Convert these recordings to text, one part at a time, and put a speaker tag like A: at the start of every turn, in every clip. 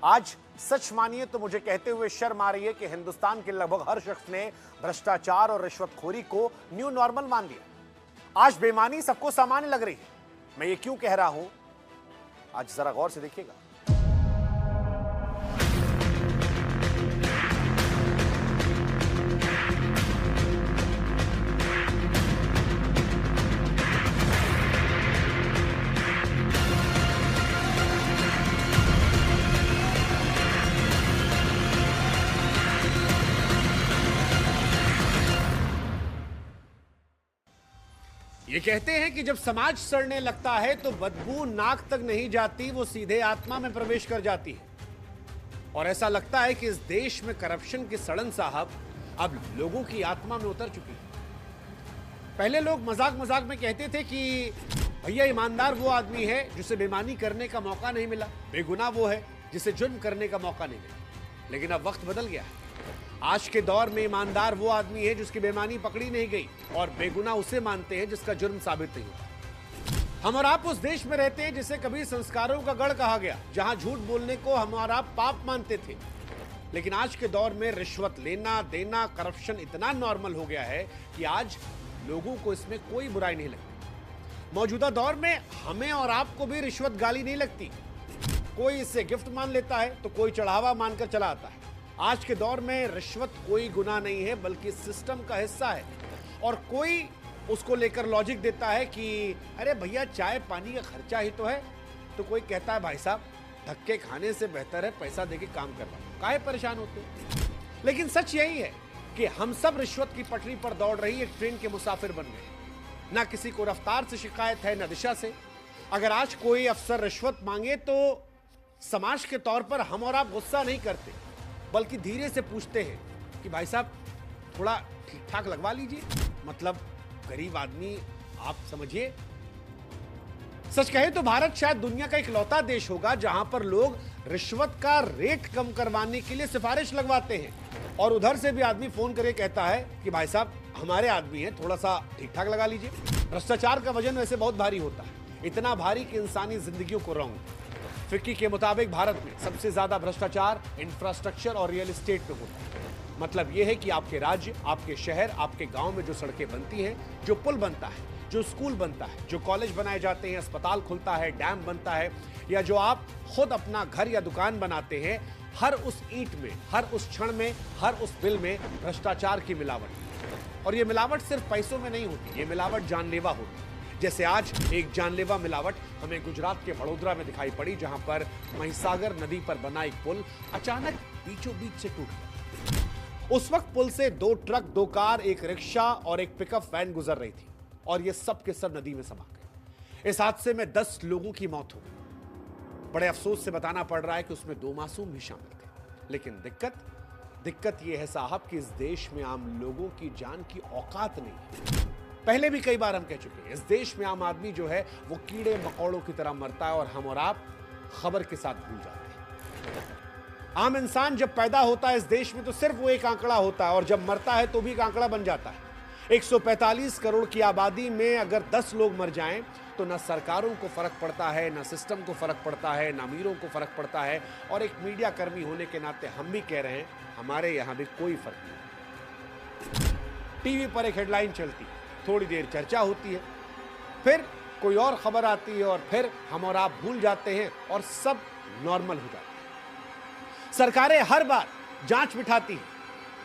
A: आज सच मानिए तो मुझे कहते हुए शर्म आ रही है कि हिंदुस्तान के लगभग हर शख्स ने भ्रष्टाचार और रिश्वतखोरी को न्यू नॉर्मल मान लिया। आज बेईमानी सबको सामान्य लग रही है। मैं ये क्यों कह रहा हूं, आज जरा गौर से देखिएगा। ये कहते हैं कि जब समाज सड़ने लगता है तो बदबू नाक तक नहीं जाती, वो सीधे आत्मा में प्रवेश कर जाती है। और ऐसा लगता है कि इस देश में करप्शन की सड़न साहब अब लोगों की आत्मा में उतर चुकी है। पहले लोग मजाक मजाक में कहते थे कि भैया ईमानदार वो आदमी है जिसे बेईमानी करने का मौका नहीं मिला, बेगुनाह वो है जिसे जुर्म करने का मौका नहीं मिला। लेकिन अब वक्त बदल गया है। आज के दौर में ईमानदार वो आदमी है जिसकी बेईमानी पकड़ी नहीं गई, और बेगुनाह उसे मानते हैं जिसका जुर्म साबित नहीं हुआ। हम और आप उस देश में रहते हैं जिसे कभी संस्कारों का गढ़ कहा गया, जहां झूठ बोलने को हम और आप पाप मानते थे। लेकिन आज के दौर में रिश्वत लेना देना, करप्शन इतना नॉर्मल हो गया है कि आज लोगों को इसमें कोई बुराई नहीं लगती। मौजूदा दौर में हमें और आपको भी रिश्वत गाली नहीं लगती। कोई इसे गिफ्ट मान लेता है तो कोई चढ़ावा मानकर चला आता है। आज के दौर में रिश्वत कोई गुनाह नहीं है, बल्कि सिस्टम का हिस्सा है। और कोई उसको लेकर लॉजिक देता है कि अरे भैया चाय पानी का खर्चा ही तो है। तो कोई कहता है भाई साहब धक्के खाने से बेहतर है पैसा देके काम करवाओ, काहे परेशान होते हो। लेकिन सच यही है कि हम सब रिश्वत की पटरी पर दौड़ रही एक ट्रेन के मुसाफिर बन गए। ना किसी को रफ्तार से शिकायत है, ना दिशा से। अगर आज कोई अफसर रिश्वत मांगे तो समाज के तौर पर हम और आप गुस्सा नहीं करते, बल्कि धीरे से पूछते हैं कि भाई साहब थोड़ा ठीक ठाक लगवा लीजिए, मतलब गरीब आदमी आप समझिए। सच कहे तो भारत शायद दुनिया का इकलौता देश होगा जहां पर लोग रिश्वत का रेट कम करवाने के लिए सिफारिश लगवाते हैं, और उधर से भी आदमी फोन करके कहता है कि भाई साहब हमारे आदमी हैं, थोड़ा सा ठीक ठाक लगा लीजिए। भ्रष्टाचार का वजन वैसे बहुत भारी होता है, इतना भारी कि इंसानी जिंदगियों को रौंद। फिक्की के मुताबिक भारत में सबसे ज्यादा भ्रष्टाचार इंफ्रास्ट्रक्चर और रियल एस्टेट पे होता है। मतलब यह है कि आपके राज्य, आपके शहर, आपके गांव में जो सड़कें बनती हैं, जो पुल बनता है, जो स्कूल बनता है, जो कॉलेज बनाए जाते हैं, अस्पताल खुलता है, डैम बनता है, या जो आप खुद अपना घर या दुकान बनाते हैं, हर उस ईंट में, हर उस क्षण में, हर उस बिल में भ्रष्टाचार की मिलावट। और यह मिलावट सिर्फ पैसों में नहीं होती, ये मिलावट जानलेवा होती है। जैसे आज एक जानलेवा मिलावट हमें गुजरात के वडोदरा में दिखाई पड़ी, जहां पर महिसागर नदी पर बना एक पुल अचानक बीचों बीच से टूट गया। उस वक्त पुल से 2 ट्रक, 2 कार, एक रिक्शा और एक पिकअप वैन गुजर रही थी, और ये सब के सब नदी में समा गए। इस हादसे में 10 लोगों की मौत हो गई। बड़े अफसोस से बताना पड़ रहा है कि उसमें 2 मासूम भी शामिल थे। लेकिन दिक्कत यह है साहब कि इस देश में आम लोगों की जान की औकात नहीं है। पहले भी कई बार हम कह चुके हैं, इस देश में आम आदमी जो है वो कीड़े मकोड़ों की तरह मरता है, और हम और आप खबर के साथ भूल जाते हैं। आम इंसान जब पैदा होता है इस देश में तो सिर्फ वो एक आंकड़ा होता है, और जब मरता है तो भी एक आंकड़ा बन जाता है। 145 करोड़ की आबादी में अगर 10 लोग मर जाएं तो ना सरकारों को फर्क पड़ता है, ना सिस्टम को फर्क पड़ता है, ना अमीरों को फर्क पड़ता है। और एक मीडिया कर्मी होने के नाते हम भी कह रहे हैं, हमारे यहां भी कोई फर्क नहीं। टीवी पर एक हेडलाइन चलती है, थोड़ी देर चर्चा होती है, फिर कोई और खबर आती है, और फिर हम और आप भूल जाते हैं और सब नॉर्मल हो जाता है। सरकारें हर बार जांच बिठाती हैं,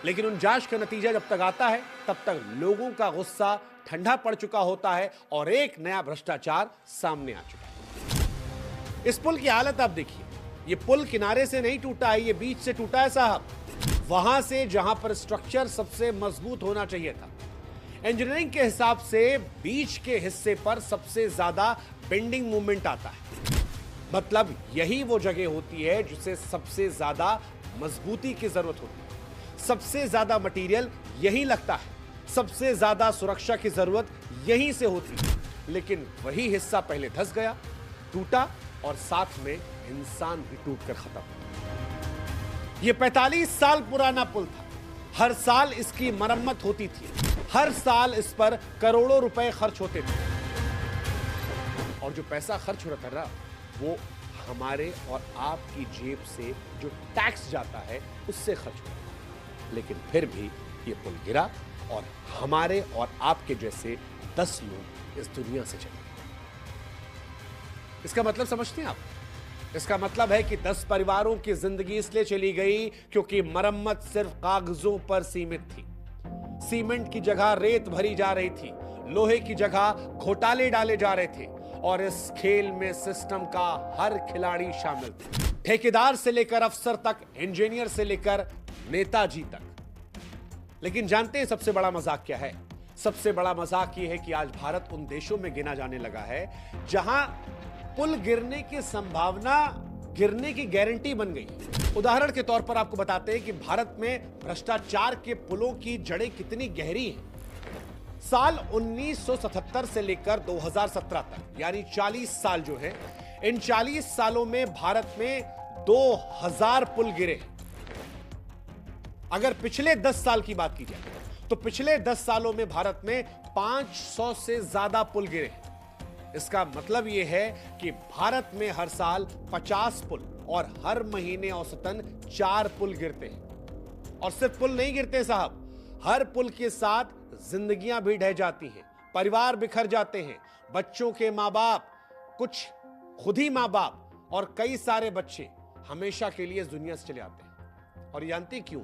A: लेकिन उन जांच का नतीजा जब तक आता है तब तक लोगों का गुस्सा ठंडा पड़ चुका होता है, और एक नया भ्रष्टाचार सामने आ चुका है। इस पुल की हालत आप देखिए। ये पुल किनारे से नहीं टूटा है, ये बीच से टूटा है साहब, वहां से जहां पर स्ट्रक्चर सबसे मजबूत होना चाहिए था। इंजीनियरिंग के हिसाब से बीच के हिस्से पर सबसे ज्यादा बेंडिंग मूवमेंट आता है। मतलब यही वो जगह होती है जिसे सबसे ज्यादा मजबूती की जरूरत होती है, सबसे ज्यादा मटेरियल यही लगता है, सबसे ज्यादा सुरक्षा की जरूरत यहीं से होती है। लेकिन वही हिस्सा पहले धंस गया, टूटा, और साथ में इंसान भी टूटकर खत्म हुआ। यह 45 साल पुराना पुल था। हर साल इसकी मरम्मत होती थी, हर साल इस पर करोड़ों रुपए खर्च होते थे, और जो पैसा खर्च हो रहा था वो हमारे और आपकी जेब से जो टैक्स जाता है उससे खर्च होगा। लेकिन फिर भी ये पुल गिरा और हमारे और आपके जैसे 10 लोग इस दुनिया से चले गए। इसका मतलब समझते हैं आप? इसका मतलब है कि 10 परिवारों की जिंदगी इसलिए चली गई क्योंकि मरम्मत सिर्फ कागजों पर सीमित थी। सीमेंट की जगह रेत भरी जा रही थी, लोहे की जगह घोटाले डाले जा रहे थे और इस खेल में सिस्टम का हर खिलाड़ी शामिल था। ठेकेदार से लेकर अफसर तक, इंजीनियर से लेकर नेताजी तक। लेकिन जानते हैं सबसे बड़ा मजाक क्या है? सबसे बड़ा मजाक यह है कि आज भारत उन देशों में गिना जाने लगा है जहां पुल गिरने की संभावना गिरने की गारंटी बन गई। उदाहरण के तौर पर आपको बताते हैं कि भारत में भ्रष्टाचार के पुलों की जड़ें कितनी गहरी हैं। साल 1977 से लेकर 2017 तक यानी 40 साल जो है, इन 40 सालों में भारत में 2000 पुल गिरे। अगर पिछले 10 साल की बात की जाए तो पिछले 10 सालों में भारत में 500 से ज्यादा पुल गिरे। इसका मतलब यह है कि भारत में हर साल 50 पुल और हर महीने औसतन 4 पुल गिरते हैं। और सिर्फ पुल नहीं गिरते साहब, हर पुल के साथ जिंदगियां भी ढह जाती हैं, परिवार बिखर जाते हैं, बच्चों के मां बाप, कुछ खुद ही मां बाप और कई सारे बच्चे हमेशा के लिए इस दुनिया से चले आते हैं। और जानते क्यों?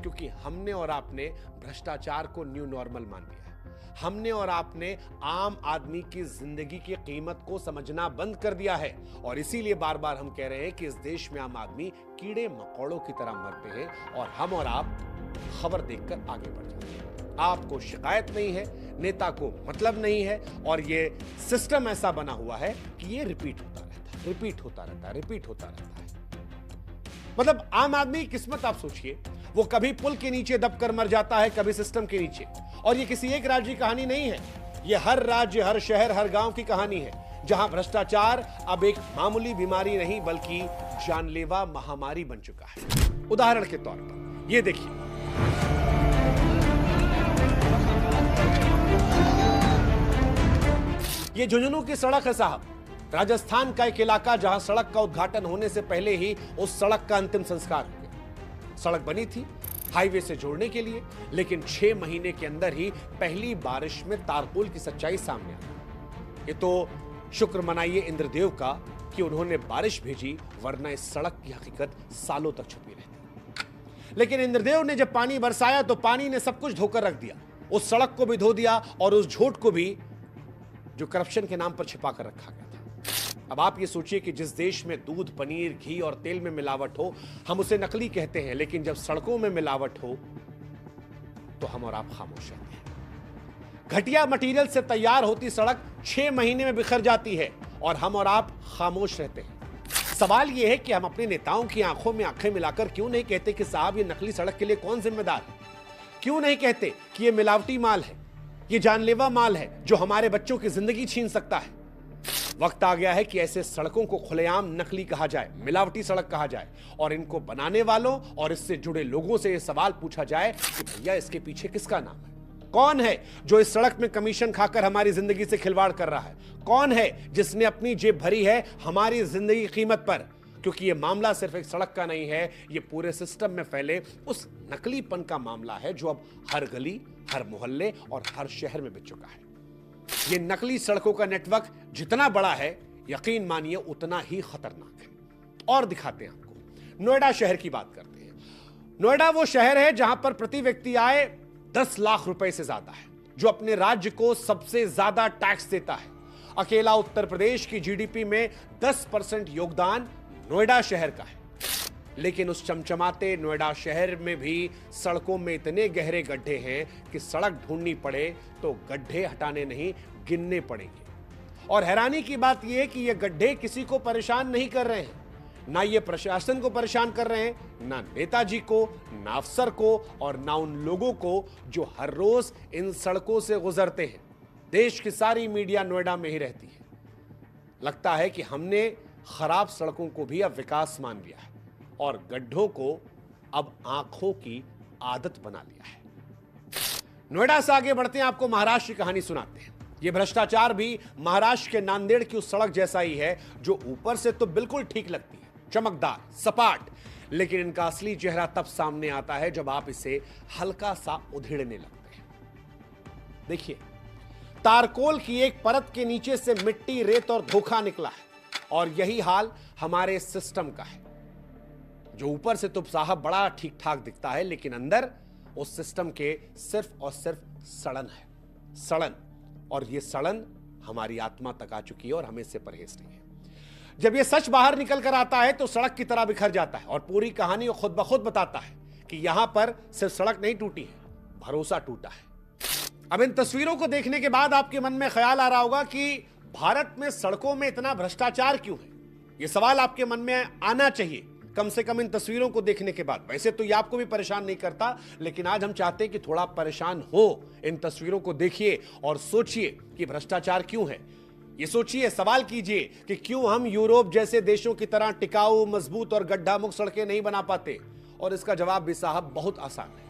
A: क्योंकि हमने और आपने भ्रष्टाचार को न्यू नॉर्मल मान लिया है। हमने और आपने आम आदमी की जिंदगी की कीमत को समझना बंद कर दिया है और इसीलिए बार बार हम कह रहे हैं कि इस देश में आम आदमी कीड़े मकोड़ों की तरह मरते हैं और हम और आप खबर देखकर आगे बढ़ जाते हैं। आपको शिकायत नहीं है, नेता को मतलब नहीं है और ये सिस्टम ऐसा बना हुआ है कि ये रिपीट होता रहता है, रिपीट होता रहता है, रिपीट होता रहता है। मतलब आम आदमी की किस्मत आप सोचिए, वो कभी पुल के नीचे दबकर मर जाता है, कभी सिस्टम के नीचे। और ये किसी एक राज्य की कहानी नहीं है, ये हर राज्य, हर शहर, हर गांव की कहानी है जहां भ्रष्टाचार अब एक मामूली बीमारी नहीं बल्कि जानलेवा महामारी बन चुका है। उदाहरण के तौर पर ये देखिए, ये झुंझुनू की सड़क है साहब, राजस्थान का एक इलाका जहां सड़क का उद्घाटन होने से पहले ही उस सड़क का अंतिम संस्कार हो गया। सड़क बनी थी हाईवे से जोड़ने के लिए, लेकिन 6 महीने के अंदर ही पहली बारिश में तारपुल की सच्चाई सामने आ गई। ये तो शुक्र मनाइए इंद्रदेव का कि उन्होंने बारिश भेजी, वरना इस सड़क की हकीकत सालों तक छुपी रहती। लेकिन इंद्रदेव ने जब पानी बरसाया तो पानी ने सब कुछ धोकर रख दिया, उस सड़क को भी धो दिया और उस झूठ को भी जो करप्शन के नाम पर छिपा कर रखा गया था। अब आप ये सोचिए कि जिस देश में दूध, पनीर, घी और तेल में मिलावट हो, हम उसे नकली कहते हैं, लेकिन जब सड़कों में मिलावट हो तो हम और आप खामोश रहते हैं। घटिया मटेरियल से तैयार होती सड़क 6 महीने में बिखर जाती है और हम और आप खामोश रहते हैं। सवाल यह है कि हम अपने नेताओं की आंखों में आंखें मिलाकर क्यों नहीं कहते कि साहब ये नकली सड़क के लिए कौन जिम्मेदार है? क्यों नहीं कहते कि ये मिलावटी माल है, ये जानलेवा माल है जो हमारे बच्चों की जिंदगी छीन सकता है? वक्त आ गया है कि ऐसे सड़कों को खुलेआम नकली कहा जाए, मिलावटी सड़क कहा जाए और इनको बनाने वालों और इससे जुड़े लोगों से यह सवाल पूछा जाए कि भैया इसके पीछे किसका नाम है? कौन है जो इस सड़क में कमीशन खाकर हमारी जिंदगी से खिलवाड़ कर रहा है? कौन है जिसने अपनी जेब भरी है हमारी जिंदगी की कीमत पर? क्योंकि यह मामला सिर्फ एक सड़क का नहीं है, यह पूरे सिस्टम में फैले उस नकलीपन का मामला है जो अब हर गली, हर मोहल्ले और हर शहर में बिक चुका है। ये नकली सड़कों का नेटवर्क जितना बड़ा है, यकीन मानिए उतना ही खतरनाक है। और दिखाते हैं आपको, नोएडा शहर की बात करते हैं। नोएडा वो शहर है जहां पर प्रति व्यक्ति आय 10 लाख रुपए से ज्यादा है, जो अपने राज्य को सबसे ज्यादा टैक्स देता है। अकेला उत्तर प्रदेश की जीडीपी में 10% योगदान नोएडा शहर का है। लेकिन उस चमचमाते नोएडा शहर में भी सड़कों में इतने गहरे गड्ढे हैं कि सड़क ढूंढनी पड़े तो गड्ढे हटाने नहीं, गिनने पड़ेंगे। और हैरानी की बात यह है कि ये गड्ढे किसी को परेशान नहीं कर रहे हैं, ना ये प्रशासन को परेशान कर रहे हैं, ना नेताजी को, ना अफसर को और ना उन लोगों को जो हर रोज इन सड़कों से गुजरते हैं। देश की सारी मीडिया नोएडा में ही रहती है। लगता है कि हमने खराब सड़कों को भी अब विकास मान लिया है और गड्ढों को अब आंखों की आदत बना लिया है। नोएडा से आगे बढ़ते हैं, आपको महाराष्ट्र की कहानी सुनाते हैं। यह भ्रष्टाचार भी महाराष्ट्र के नांदेड़ की उस सड़क जैसा ही है जो ऊपर से तो बिल्कुल ठीक लगती है, चमकदार, सपाट, लेकिन इनका असली चेहरा तब सामने आता है जब आप इसे हल्का सा उधेड़ने लगते हैं। देखिए, तारकोल की एक परत के नीचे से मिट्टी, रेत और धोखा निकला है, और यही हाल हमारे सिस्टम का है, जो ऊपर से तो साहब बड़ा ठीक ठाक दिखता है, लेकिन अंदर उस सिस्टम के सिर्फ और सिर्फ सड़न है, सड़न। और यह सड़न हमारी आत्मा तक आ चुकी है और हमें इससे परहेज नहीं है। जब यह सच बाहर निकल कर आता है तो सड़क की तरह बिखर जाता है और पूरी कहानी खुद ब खुद बताता है कि यहां पर सिर्फ सड़क नहीं टूटी है, भरोसा टूटा है। अब इन तस्वीरों को देखने के बाद आपके मन में ख्याल आ रहा होगा कि भारत में सड़कों में इतना भ्रष्टाचार क्यों है। यह सवाल आपके मन में आना चाहिए, कम से कम इन तस्वीरों को देखने के बाद। वैसे तो ये आपको भी परेशान नहीं करता, लेकिन आज हम चाहते हैं कि थोड़ा परेशान हो। इन तस्वीरों को देखिए और सोचिए कि भ्रष्टाचार क्यों है। ये सोचिए, सवाल कीजिए कि क्यों हम यूरोप जैसे देशों की तरह टिकाऊ, मजबूत और गड्ढा मुक्त सड़कें नहीं बना पाते। और इसका जवाब भी साहब बहुत आसान है।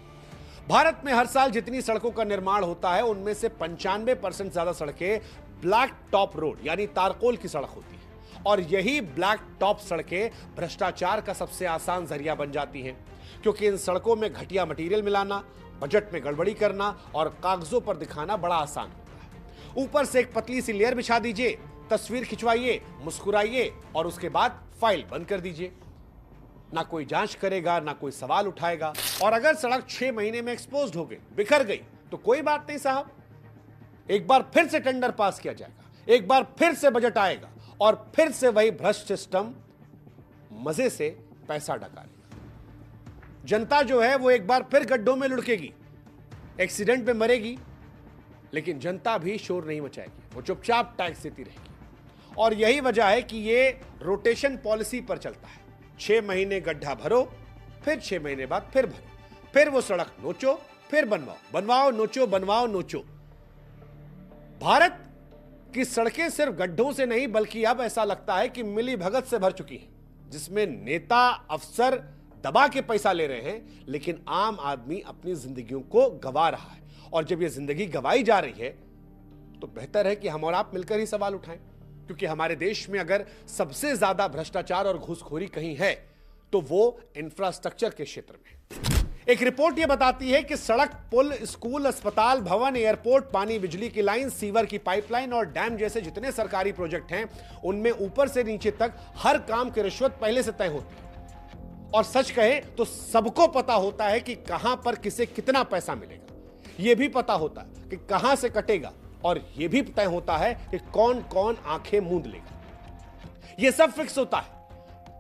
A: भारत में हर साल जितनी सड़कों का निर्माण होता है उनमें से 95% ज्यादा सड़कें ब्लैक टॉप रोड यानी तारकोल की सड़क होती है, और यही ब्लैक टॉप सड़कें भ्रष्टाचार का सबसे आसान जरिया बन जाती हैं, क्योंकि इन सड़कों में घटिया मटेरियल मिलाना, बजट में गड़बड़ी करना और कागजों पर दिखाना बड़ा आसान होता है। ऊपर से एक पतली सी लेयर बिछा दीजिए, तस्वीर खिंचवाइए, मुस्कुराइए और उसके बाद फाइल बंद कर दीजिए। ना कोई जांच करेगा, ना कोई सवाल उठाएगा। और अगर सड़क 6 महीने में एक्सपोज्ड हो गई, बिखर गई, तो कोई बात नहीं साहब, एक बार फिर से टेंडर पास किया जाएगा, एक बार फिर से बजट आएगा और फिर से वही भ्रष्ट सिस्टम मजे से पैसा डकाएगा। जनता जो है वो एक बार फिर गड्ढों में लुढ़केगी, एक्सीडेंट में मरेगी, लेकिन जनता भी शोर नहीं मचाएगी, वो चुपचाप टैक्स देती रहेगी। और यही वजह है कि ये रोटेशन पॉलिसी पर चलता है। 6 महीने गड्ढा भरो, फिर 6 महीने बाद फिर भरो, फिर वो सड़क नोचो, फिर बनवाओ, बनवाओ नोचो, बनवाओ नोचो। भारत की सड़कें सिर्फ गड्ढों से नहीं, बल्कि अब ऐसा लगता है कि मिली भगत से भर चुकी हैं, जिसमें नेता अफसर दबा के पैसा ले रहे हैं, लेकिन आम आदमी अपनी जिंदगियों को गंवा रहा है। और जब यह जिंदगी गंवाई जा रही है तो बेहतर है कि हम और आप मिलकर ही सवाल उठाएं, क्योंकि हमारे देश में अगर सबसे ज्यादा भ्रष्टाचार और घूसखोरी कहीं है तो वो इंफ्रास्ट्रक्चर के क्षेत्र में। एक रिपोर्ट यह बताती है कि सड़क, पुल, स्कूल, अस्पताल, भवन, एयरपोर्ट, पानी बिजली की लाइन, सीवर की पाइपलाइन और डैम जैसे जितने सरकारी प्रोजेक्ट हैं, उनमें ऊपर से नीचे तक हर काम की रिश्वत पहले से तय होती है। और सच कहे तो सबको पता होता है कि कहां पर किसे कितना पैसा मिलेगा, यह भी पता होता है कि कहां से कटेगा, और यह भी तय होता है कि कौन कौन आंखें मूंद लेगा। यह सब फिक्स होता है।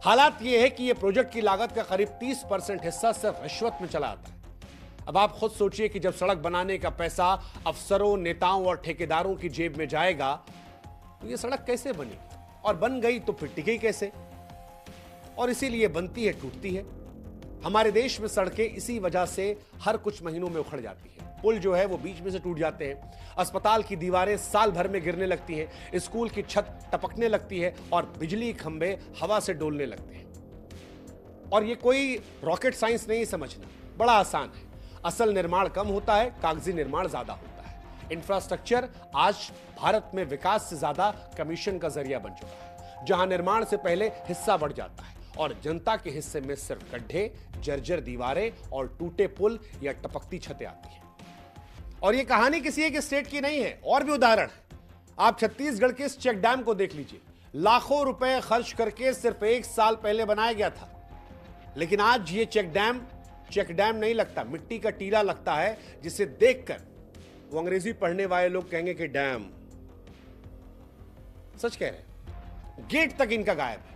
A: हालात यह है कि यह प्रोजेक्ट की लागत का करीब 30% हिस्सा सिर्फ रिश्वत में चला आता है। अब आप खुद सोचिए कि जब सड़क बनाने का पैसा अफसरों, नेताओं और ठेकेदारों की जेब में जाएगा तो यह सड़क कैसे बनेगी, और बन गई तो फिर टिकेगी कैसे। और इसीलिए बनती है, टूटती है। हमारे देश में सड़कें इसी वजह से हर कुछ महीनों में उखड़ जाती है। पुल जो है वो बीच में से टूट जाते हैं, अस्पताल की दीवारें साल भर में गिरने लगती हैं, स्कूल की छत टपकने लगती है और बिजली खंभे हवा से डोलने लगते हैं। और ये कोई रॉकेट साइंस नहीं समझना, बड़ा आसान है। असल निर्माण कम होता है, कागजी निर्माण ज्यादा होता है। इंफ्रास्ट्रक्चर आज भारत में विकास से ज्यादा कमीशन का जरिया बन चुका है, जहां निर्माण से पहले हिस्सा बढ़ जाता है और जनता के हिस्से में सिर्फ गड्ढे, जर्जर दीवारें और टूटे पुल या टपकती छतें आती हैं। और यह कहानी किसी एक स्टेट की नहीं है, और भी उदाहरण है। आप छत्तीसगढ़ के इस चेक डैम को देख लीजिए। लाखों रुपए खर्च करके सिर्फ 1 साल पहले बनाया गया था, लेकिन आज ये चेक डैम नहीं लगता, मिट्टी का टीला लगता है, जिसे देखकर वो अंग्रेजी पढ़ने वाले लोग कहेंगे कि डैम। सच कह रहे हैं, गेट तक इनका गायब है।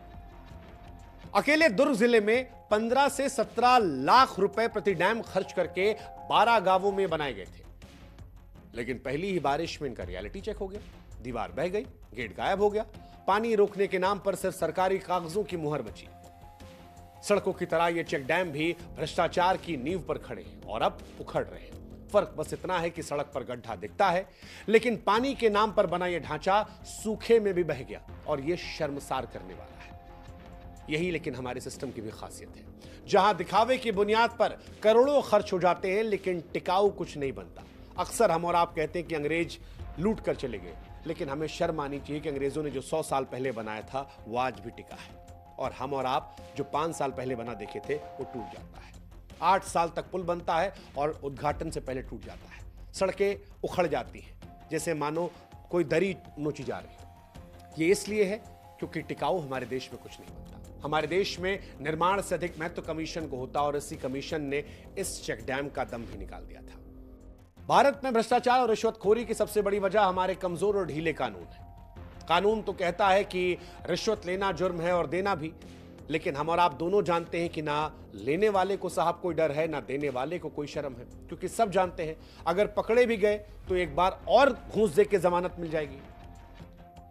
A: अकेले दुर्ग जिले में 15 से 17 लाख रुपए प्रति डैम खर्च करके 12 गांवों में बनाए गए थे, लेकिन पहली ही बारिश में इनका रियलिटी चेक हो गया, दीवार बह गई, गेट गायब हो गया, पानी रोकने के नाम पर सिर्फ सरकारी कागजों की मुहर बची। सड़कों की तरह ये चेक डैम भी भ्रष्टाचार की नींव पर खड़े हैं और अब उखड़ रहे हैं। फर्क बस इतना है कि सड़क पर गड्ढा दिखता है, लेकिन पानी के नाम पर बना यह ढांचा सूखे में भी बह गया, और यह शर्मसार करने वाला है। यही लेकिन हमारे सिस्टम की भी खासियत है, जहां दिखावे की बुनियाद पर करोड़ों खर्च हो जाते हैं, लेकिन टिकाऊ कुछ नहीं बनता। अक्सर हम और आप कहते हैं कि अंग्रेज लूट कर चले गए। लेकिन हमें शर्म आनी चाहिए कि अंग्रेजों ने जो 100 साल पहले बनाया था वो आज भी टिका है, और हम और आप जो 5 साल पहले बना देखे थे वो टूट जाता है। 8 साल तक पुल बनता है और उद्घाटन से पहले टूट जाता है। सड़कें उखड़ जाती हैं जैसे मानो कोई दरी नोची जा रही है। ये इसलिए है क्योंकि टिकाऊ हमारे देश में कुछ नहीं बनता। हमारे देश में निर्माण से अधिक महत्व कमीशन को होता, और इसी कमीशन ने इस चेक डैम का दम भी निकाल दिया था। भारत में भ्रष्टाचार और रिश्वतखोरी की सबसे बड़ी वजह हमारे कमजोर और ढीले कानून है। कानून तो कहता है कि रिश्वत लेना जुर्म है और देना भी, लेकिन हम और आप दोनों जानते हैं कि ना लेने वाले को साहब कोई डर है, ना देने वाले को कोई शर्म है, क्योंकि सब जानते हैं अगर पकड़े भी गए तो एक बार और घूस दे के जमानत मिल जाएगी,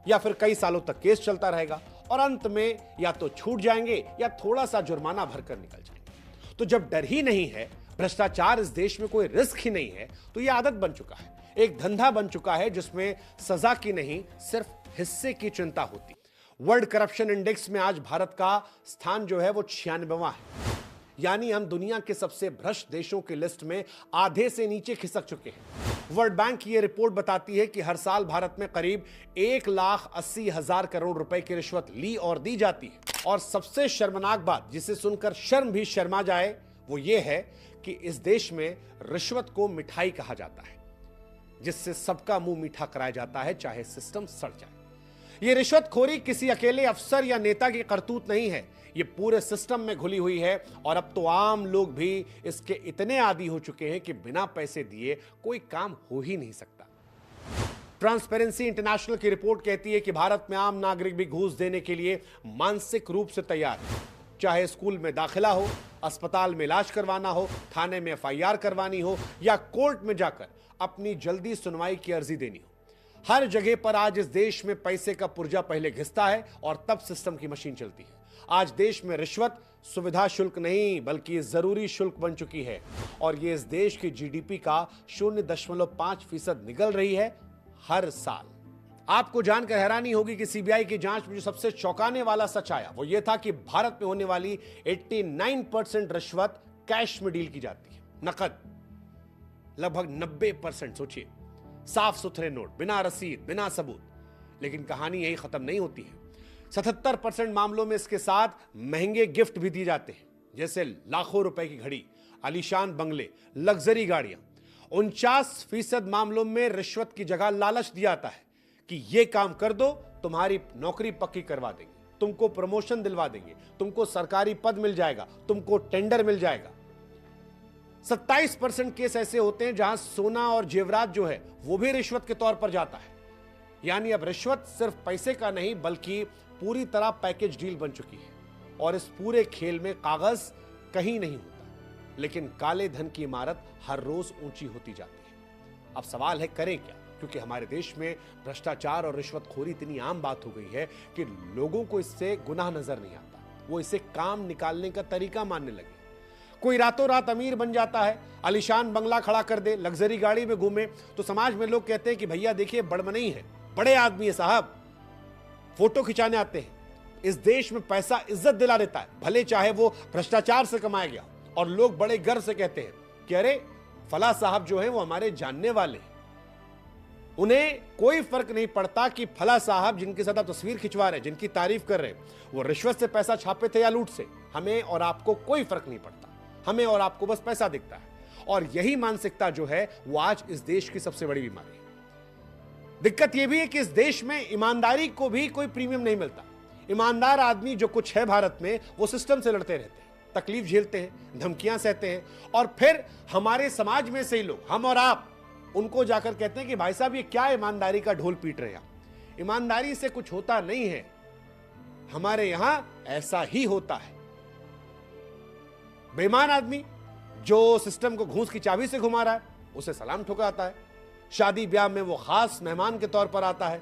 A: या फिर कई सालों तक केस चलता रहेगा और अंत में या तो छूट जाएंगे या थोड़ा सा जुर्माना भरकर निकल जाएंगे। तो जब डर ही नहीं है, भ्रष्टाचार इस देश में कोई रिस्क ही नहीं है, तो यह आदत बन चुका है, एक धंधा बन चुका है जिसमें सजा की नहीं सिर्फ हिस्से की चिंता होती। वर्ल्ड करप्शन इंडेक्स में आज भारत का स्थान जो है वो 96वां है, यानी हम दुनिया के सबसे भ्रष्ट देशों की लिस्ट में आधे से नीचे खिसक चुके हैं। वर्ल्ड बैंक की यह रिपोर्ट बताती है कि हर साल भारत में करीब 1,80,000 करोड़ रुपए की रिश्वत ली और दी जाती है। और सबसे शर्मनाक बात, जिसे सुनकर शर्म भी शर्मा जाए, वो ये है कि इस देश में रिश्वत को मिठाई कहा जाता है, जिससे सबका मुंह मीठा कराया जाता है, चाहे सिस्टम सड़ जाए। यह रिश्वतखोरी किसी अकेले अफसर या नेता की करतूत नहीं है, ये पूरे सिस्टम में घुली हुई है, और अब तो आम लोग भी इसके इतने आदी हो चुके हैं कि बिना पैसे दिए कोई काम हो ही नहीं सकता। ट्रांसपेरेंसी इंटरनेशनल की रिपोर्ट कहती है कि भारत में आम नागरिक भी घूस देने के लिए मानसिक रूप से तैयार है, चाहे स्कूल में दाखिला हो, अस्पताल में इलाज करवाना हो, थाने में FIR करवानी हो, या कोर्ट में जाकर अपनी जल्दी सुनवाई की अर्जी देनी हो। हर जगह पर आज इस देश में पैसे का पुर्जा पहले घिसता है और तब सिस्टम की मशीन चलती है। आज देश में रिश्वत सुविधा शुल्क नहीं बल्कि जरूरी शुल्क बन चुकी है, और ये इस देश की GDP का 0.5% निगल रही है हर साल। आपको जानकर हैरानी होगी कि CBI की जांच में जो सबसे चौंकाने वाला सच आया वो ये था कि भारत में होने वाली 89% रिश्वत कैश में डील की जाती है, नकद। लगभग 90%, सोचिए, साफ सुथरे नोट, बिना रसीद, बिना सबूत। लेकिन कहानी यही खत्म नहीं होती है। 77% मामलों में इसके साथ महंगे गिफ्ट भी दिए जाते हैं, जैसे लाखों रुपए की घड़ी, आलीशान बंगले, लग्जरी गाड़ियां। 49% मामलों में रिश्वत की जगह लालच दिया जाता है कि ये काम कर दो, तुम्हारी नौकरी पक्की करवा देंगे, तुमको प्रमोशन दिलवा देंगे, तुमको सरकारी पद मिल जाएगा, तुमको टेंडर मिल जाएगा। 27% केस ऐसे होते हैं जहां सोना और जेवरात जो है वो भी रिश्वत के तौर पर जाता है। यानी अब रिश्वत सिर्फ पैसे का नहीं बल्कि पूरी तरह पैकेज डील बन चुकी है, और इस पूरे खेल में कागज कहीं नहीं होता, लेकिन काले धन की इमारत हर रोज ऊंची होती जाती है। अब सवाल है, करें क्या? क्योंकि हमारे देश में भ्रष्टाचार और रिश्वतखोरी इतनी आम बात हो गई है कि लोगों को इससे गुनाह नजर नहीं आता, वो इसे काम निकालने का तरीका मानने लगे। कोई रातों रात अमीर बन जाता है, आलीशान बंगला खड़ा कर दे, लग्जरी गाड़ी में घूमे, तो समाज में लोग कहते हैं कि भैया देखिए बड़मनई है, बड़े आदमी है साहब, फोटो खिंचाने आते हैं। इस देश में पैसा इज्जत दिला देता है, भले चाहे वो भ्रष्टाचार से कमाया गया, और लोग बड़े गर्व से कहते हैं कि अरे फला साहब जो है वो हमारे जानने वाले हैं। उन्हें कोई फर्क नहीं पड़ता कि फला साहब जिनके साथ आप तस्वीर खिंचवा रहे हैं, जिनकी तारीफ कर रहे हैं, वो रिश्वत से पैसा छापे थे या लूट से। हमें और आपको कोई फर्क नहीं पड़ता, हमें और आपको बस पैसा दिखता है। और यही मानसिकता जो है वो आज इस देश की सबसे बड़ी बीमारी है। दिक्कत यह भी है कि इस देश में ईमानदारी को भी कोई प्रीमियम नहीं मिलता। ईमानदार आदमी जो कुछ है भारत में, वो सिस्टम से लड़ते रहते हैं, तकलीफ झेलते हैं, धमकियां सहते हैं, और फिर हमारे समाज में से ही लोग, हम और आप, उनको जाकर कहते हैं कि भाई साहब ये क्या ईमानदारी का ढोल पीट रहे हैं। ईमानदारी से कुछ होता नहीं है, हमारे यहां ऐसा ही होता है। बेईमान आदमी जो सिस्टम को घूस की चाबी से घुमा रहा है, उसे सलाम ठुकराता है। शादी ब्याह में वो खास मेहमान के तौर पर आता है,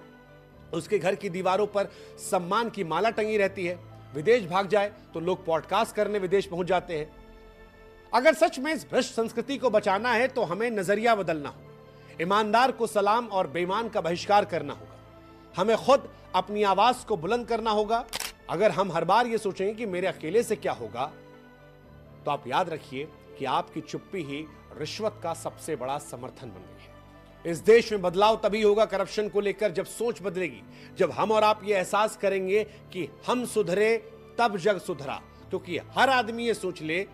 A: उसके घर की दीवारों पर सम्मान की माला टंगी रहती है। विदेश भाग जाए तो लोग पॉडकास्ट करने विदेश पहुंच जाते हैं। अगर सच में इस भ्रष्ट संस्कृति को बचाना है तो हमें नजरिया बदलना होगा। ईमानदार को सलाम और बेईमान का बहिष्कार करना होगा। हमें खुद अपनी आवाज को बुलंद करना होगा। अगर हम हर बार यह सोचेंगे कि मेरे अकेले से क्या होगा, तो आप याद रखिए कि आपकी चुप्पी ही रिश्वत का सबसे बड़ा समर्थन बन गई है। इस देश में बदलाव तभी होगा करप्शन को लेकर जब सोच बदलेगी, जब हम और आप ये एहसास करेंगे कि हम सुधरे तब जग सुधरा। क्योंकि हर आदमी ये सोच ले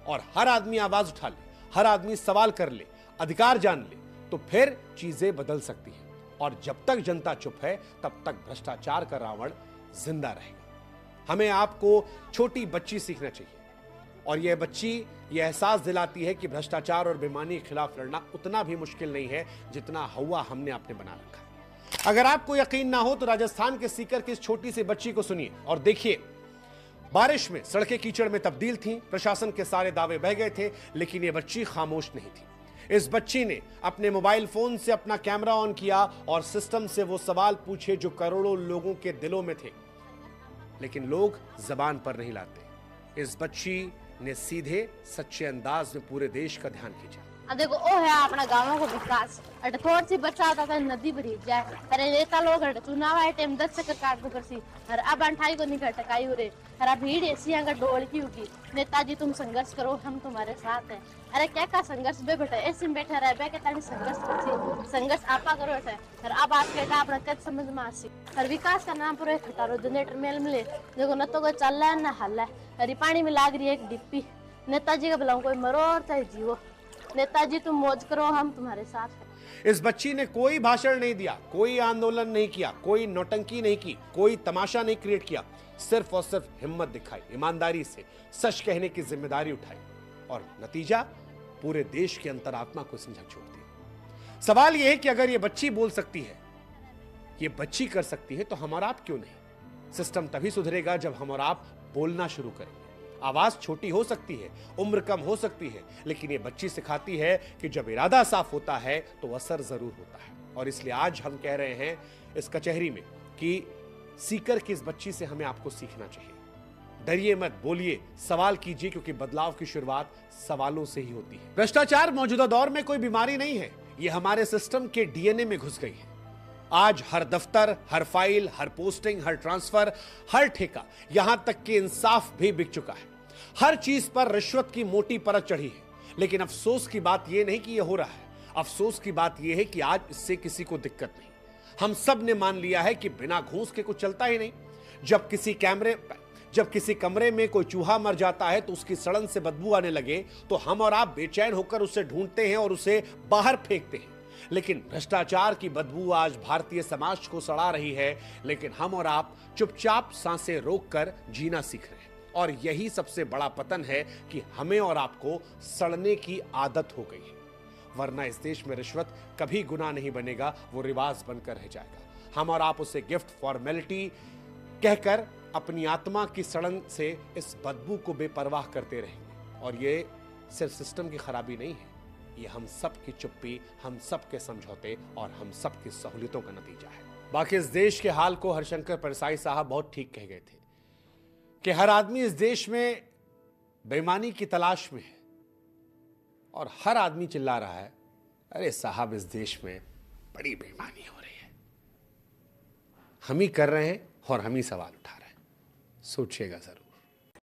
A: और हर आदमी आवाज उठा ले, हर आदमी सवाल कर ले, अधिकार जान ले, तो फिर चीजें बदल सकती हैं। और जब तक जनता चुप है तब तक भ्रष्टाचार का रावण जिंदा रहेगा। हमें आपको छोटी बच्ची सीखना चाहिए और यह बच्ची यह एहसास दिलाती है कि भ्रष्टाचार और बेईमानी के खिलाफ लड़ना उतना भी मुश्किल नहीं है जितना हवा हमने आपने बना रखा। अगर आपको यकीन ना हो तो राजस्थान के सीकर की इस छोटी सी बच्ची को सुनिए और देखिए। बारिश में सड़कें कीचड़ में तब्दील थीं, प्रशासन के सारे दावे बह गए थे, लेकिन यह बच्ची खामोश नहीं थी। इस बच्ची ने अपने मोबाइल फोन से अपना कैमरा ऑन किया और सिस्टम से वो सवाल पूछे जो करोड़ों लोगों के दिलों में थे, लेकिन लोग जबान पर नहीं लाते। इस बच्ची ने सीधे सच्चे अंदाज में पूरे देश का ध्यान खींचा।
B: देखो ओ है अपना गांवों को विकास। अट थोड़ी सी बरसात आता नदी भरी जाए, अरे नेता लोग अट चुनाव आए टाइम 10 चक्कर काट दो करसी, और अब अंठाई को नहीं घटकाई उरे, अरे भीड़ ऐसी का डोल की होगी। नेताजी तुम संघर्ष करो, हम तुम्हारे साथ हैं। अरे क्या का संघर्ष बे बेटा ऐसे में बैठा रहे के तानी संघर्ष करसी, संघर्ष आपा करो है। और अब आप बेटा अपना कद समझ में आसी और विकास का नाम पूरे खटारो जनरेटर मेल मिले देखो न तो कोई चल रहा है ना हल है। अरे पानी में लाग रही है एक डिप्पी। नेताजी का बुलाऊं कोई मरो और चाहे जीवो, नेताजी तुम मौज करो, हम तुम्हारे साथ हैं।
A: इस बच्ची ने कोई भाषण नहीं दिया, कोई आंदोलन नहीं किया, कोई नौटंकी नहीं की, कोई तमाशा नहीं क्रिएट किया, सिर्फ और सिर्फ हिम्मत दिखाई, ईमानदारी से सच कहने की जिम्मेदारी उठाई और नतीजा पूरे देश की अंतरात्मा को झंझक छोड़ दिया। सवाल यह है कि अगर यह बच्ची बोल सकती है, ये बच्ची कर सकती है, तो हम और आप क्यों नहीं? सिस्टम तभी सुधरेगा जब हम और आप बोलना शुरू करेंगे। आवाज छोटी हो सकती है, उम्र कम हो सकती है, लेकिन ये बच्ची सिखाती है कि जब इरादा साफ होता है तो असर जरूर होता है। और इसलिए आज हम कह रहे हैं इस कचहरी में कि सीकर की इस बच्ची से हमें आपको सीखना चाहिए। डरिए मत, बोलिए, सवाल कीजिए, क्योंकि बदलाव की शुरुआत सवालों से ही होती है। भ्रष्टाचार मौजूदा दौर में कोई बीमारी नहीं है, ये हमारे सिस्टम के डीएनए में घुस गई है। आज हर दफ्तर, हर फाइल, हर पोस्टिंग, हर ट्रांसफर, हर ठेका, यहां तक कि इंसाफ भी बिक चुका है। हर चीज पर रिश्वत की मोटी परत चढ़ी है। लेकिन अफसोस की बात यह नहीं कि यह हो रहा है, अफसोस की बात यह है कि आज इससे किसी को दिक्कत नहीं। हम सब ने मान लिया है कि बिना घूस के कुछ चलता ही नहीं। जब किसी कमरे में कोई चूहा मर जाता है तो उसकी सड़न से बदबू आने लगे तो हम और आप बेचैन होकर उसे ढूंढते हैं और उसे बाहर फेंकते हैं। लेकिन भ्रष्टाचार की बदबू आज भारतीय समाज को सड़ा रही है, लेकिन हम और आप चुपचाप सांसें रोककर जीना सीख रहे हैं। और यही सबसे बड़ा पतन है कि हमें और आपको सड़ने की आदत हो गई है। वरना इस देश में रिश्वत कभी गुनाह नहीं बनेगा, वो रिवाज बनकर रह जाएगा। हम और आप उसे गिफ्ट, फॉर्मेलिटी कहकर अपनी आत्मा की सड़न से इस बदबू को बेपरवाह करते रहेंगे। और ये सिर्फ सिस्टम की खराबी नहीं है, ये हम सब की चुप्पी, हम सब के समझौते और हम सब की सहूलियतों का नतीजा है। बाकी इस देश के हाल को हरिशंकर परसाई साहब बहुत ठीक कह गए थे कि हर आदमी इस देश में बेईमानी की तलाश में है और हर आदमी चिल्ला रहा है, अरे साहब इस देश में बड़ी बेईमानी हो रही है। हम ही कर रहे हैं और हम ही सवाल उठा रहे हैं। सोचिएगा जरूर।